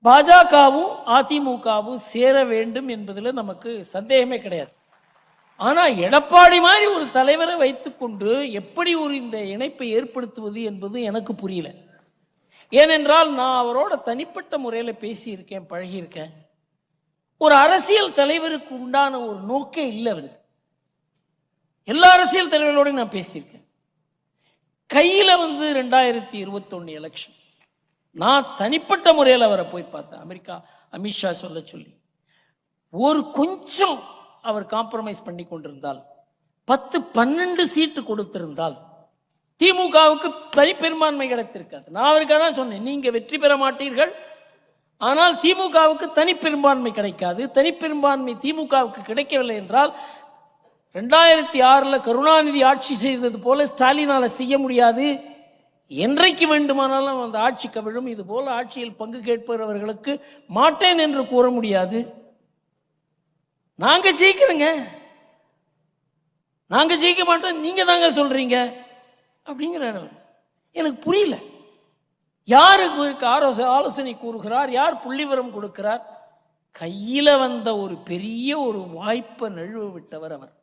பாஜகவும் அதிமுகவும் சேர வேண்டும் என்பதில் நமக்கு சந்தேகமே கிடையாது. ஆனா எடப்பாடி மாதிரி ஒரு தலைவரை வைத்துக்கொண்டு எப்படி ஒரு இந்த இணைப்பை ஏற்படுத்துவது என்பது எனக்கு புரியல. ஏனென்றால் நான் அவரோட தனிப்பட்ட முறையில் பேசியிருக்கேன், பழகியிருக்கேன். ஒரு அரசியல் தலைவருக்கு உண்டான ஒரு நோக்கே இல்லை அவருக்கு. எல்லா அரசியல் தலைவர்களோடையும் நான் பேசியிருக்கேன். கையில 2021 எலெக்ஷன் நான் தனிப்பட்ட முறையில் அவரை போய் பார்த்தேன். அமெரிக்கா அமித்ஷா சொல்ல சொல்லி ஒரு கொஞ்சம் அவர் காம்ப்ரமைஸ் பண்ணி கொண்டிருந்தால் 10-12 சீட்டு கொடுத்திருந்தால் திமுகவுக்கு தனிப்பெரும்பான்மை கிடைத்திருக்காது. நான் அவருக்காக தான் சொன்னேன், நீங்க வெற்றி பெற மாட்டீர்கள், ஆனால் திமுகவுக்கு தனிப்பெரும்பான்மை கிடைக்காது. தனிப்பெரும்பான்மை திமுகவுக்கு கிடைக்கவில்லை என்றால் 2006 கருணாநிதி ஆட்சி செய்தது போல ஸ்டாலினால செய்ய முடியாது. என்றைக்கு வேண்டுமானாலும் அந்த ஆட்சி கவிழும். இது போல ஆட்சியில் பங்கு கேட்பவர்களுக்கு மாட்டேன் என்று கூற முடியாது. நாங்க ஜெயிக்கிறோங்க, நாங்க ஜெயிக்க மாட்டோம், நீங்க தாங்க சொல்றீங்க அப்படிங்கிறார். எனக்கு புரியல, யாருக்கு ஆலோசனை கூறுகிறார், யார் புள்ளிவரம் கொடுக்கிறார்? கையில வந்த ஒரு பெரிய ஒரு வாய்ப்பை நழுவ விட்டவர் அவர்.